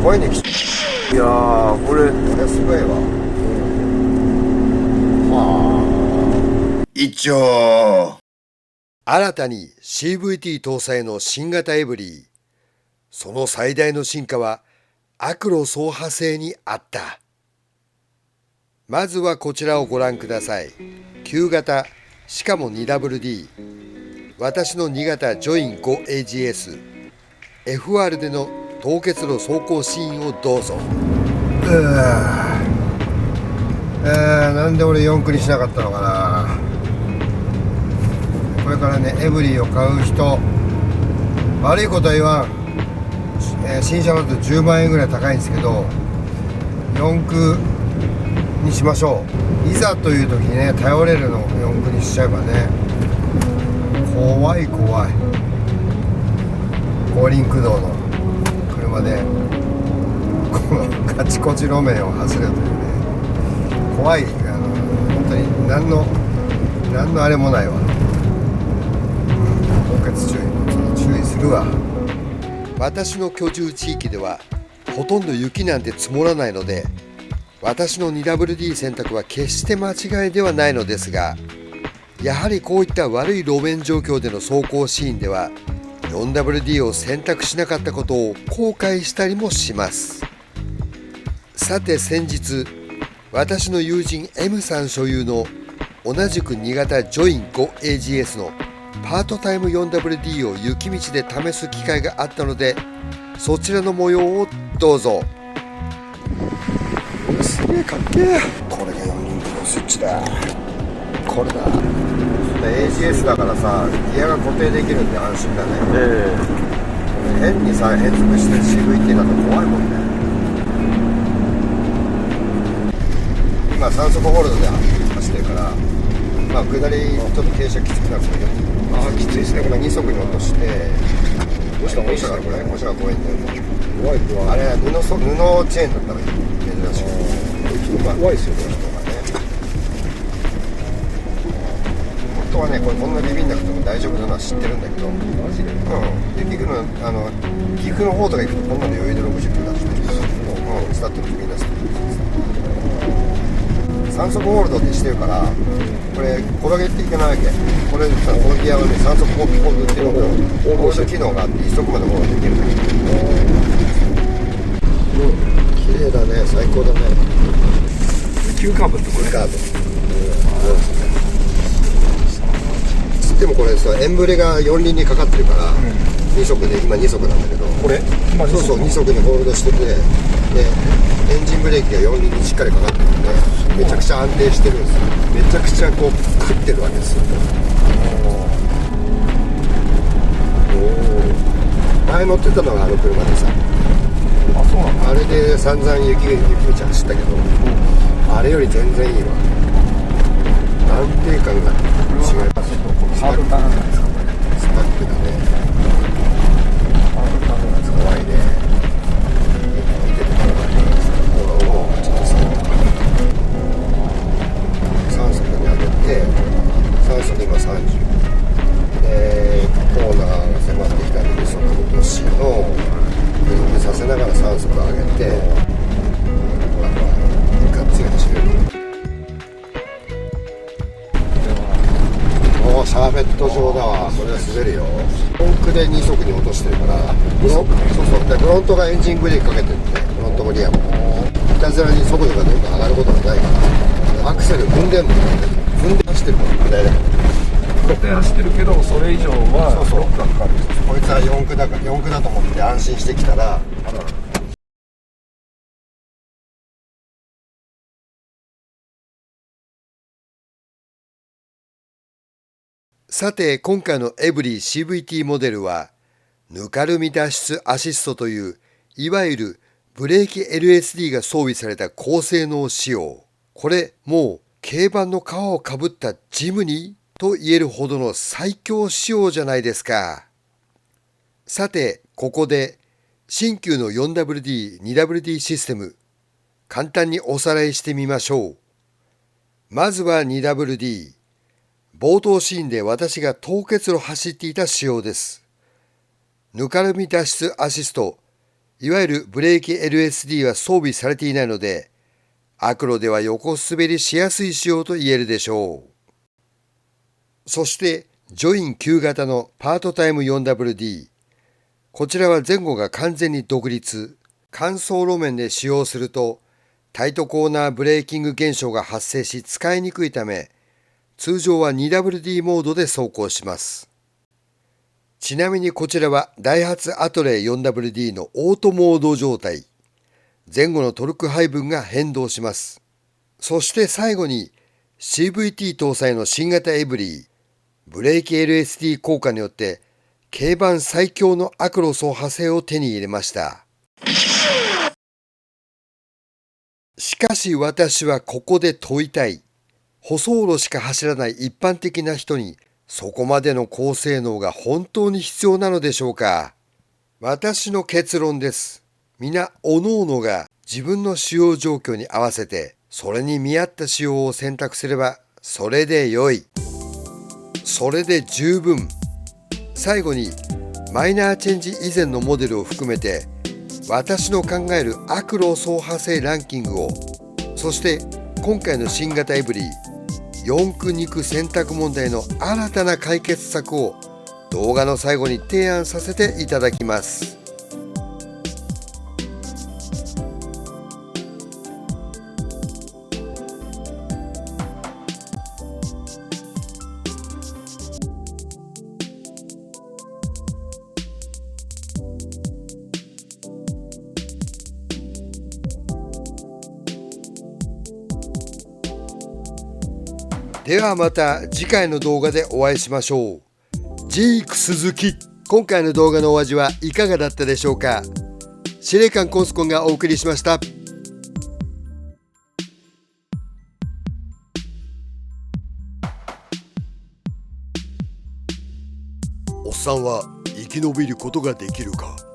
声にいやー、これすごいわ。一応新たに CVT 搭載の新型エブリィ。その最大の進化はアクロ走破性にあった。まずはこちらをご覧ください。旧型、しかも 2WD。私の2型ジョイン 5AGS。FR での凍結路走行シーンをどうぞ。なんで俺4駆にしなかったのかな。これからね、エブリィを買う人、悪いことは言わん。新車だと10万円ぐらい高いんですけど、4駆にしましょう。いざという時にね、頼れるのを4駆にしちゃえばね。怖い後輪駆動の車でこのカチコチ路面を走るというね、怖い、本当に何のあれもないわ。凍結注意するわ。私の居住地域ではほとんど雪なんて積もらないので、私の 2WD 選択は決して間違いではないのですが、やはりこういった悪い路面状況での走行シーンでは 4WD を選択しなかったことを後悔したりもします。さて先日、私の友人 M さん所有の同じく2型ジョイン 5AGS のパートタイム 4WD を雪道で試す機会があったので、そちらの模様をどうぞ。すげえかっけえ。これが4人のスイッチだ。これだ。AGS だからさ、ギアが固定できるんで安心だね。変にさ、変速して CVT だと怖いもんね。今3速ホールドで走ってるから、まあ下りちょっと傾斜きつくなるんだけど、きついですね。これ2速に落として、どうしたらこれ、こちらが怖いんだよね。怖い。あれ布チェーンだったら珍しく。怖いですよ、この人がね。本当はね、こんなビビんなくても大丈夫なのは知ってるんだけど、マジで？で岐阜の方とか行くとこんなの余裕で60キロ出してるし、スタッドのみんな知ってる。3速ホールドってしてるから、これ転げていけないわけ。このギアはね、3速ホールドっていうのとホールド機能があって1速までホールドできるんだけど、綺麗だね、最高だね。急カーブってこれカーブ、でもこれさ、エンブレが4輪にかかってるから、2速で今2速なんだけど、これそう2速にホールドしてて、でエンジンブレーキが4輪にしっかりかかってるんで、めちゃくちゃ安定してるんですよ。めちゃくちゃこう食ってるわけですよ。前乗ってたのがあの車でさ、そうなんだ。あれで散々雪道走ったけど、あれより全然いいわ。安定感が違いますよ。スタックだね。怖いね。3速に上げて、3速今30で、コーナーが迫ってきたんで2速落としのブレーキさせながら3速上げて、ガッツリ走れる。シャーベット状だわ。これは滑るよ。4駆で2速に落としてるから、フロントがエンジンブレーキかけてるんで、フロントもリアもいたずらに速度がどんどん上がることがないから、アクセル踏んでんもん。踏んで走ってるもん。ぐらいだけど走ってるけど、それ以上はそうかかる。こいつは4駆だと思って安心してきたら、さて今回のエブリィ CVT モデルはぬかるみ脱出アシストといういわゆるブレーキ LSD が装備された高性能仕様。これもう軽バンの皮をかぶったジムニーと言えるほどの最強仕様じゃないですか。さてここで新旧の 4WD、2WD システム簡単におさらいしてみましょう。まずは 2WD。冒頭シーンで私が凍結路走っていた仕様です。ぬかるみ脱出アシストいわゆるブレーキ LSD は装備されていないので、アクロでは横滑りしやすい仕様と言えるでしょう。そして、ジョイン旧型のパートタイム 4WD。こちらは前後が完全に独立。乾燥路面で使用すると、タイトコーナーブレーキング現象が発生し使いにくいため、通常は 2WD モードで走行します。ちなみにこちらはダイハツアトレイ 4WD のオートモード状態。前後のトルク配分が変動します。そして最後に CVT 搭載の新型エブリー。ブレーキ LSD 効果によって軽バン最強のアクロ走破性を手に入れました。しかし私はここで問いたい。舗装路しか走らない一般的な人にそこまでの高性能が本当に必要なのでしょうか。私の結論です。皆各々が自分の使用状況に合わせてそれに見合った仕様を選択すればそれで良い。それで十分。最後にマイナーチェンジ以前のモデルを含めて私の考えるアクロ走破性ランキングを、そして今回の新型エブリィ4区2区選択問題の新たな解決策を動画の最後に提案させていただきます。ではまた次回の動画でお会いしましょう。ジーク鈴木。今回の動画のお味はいかがだったでしょうか。司令官コンスコンがお送りしました。おっさんは生き延びることができるか。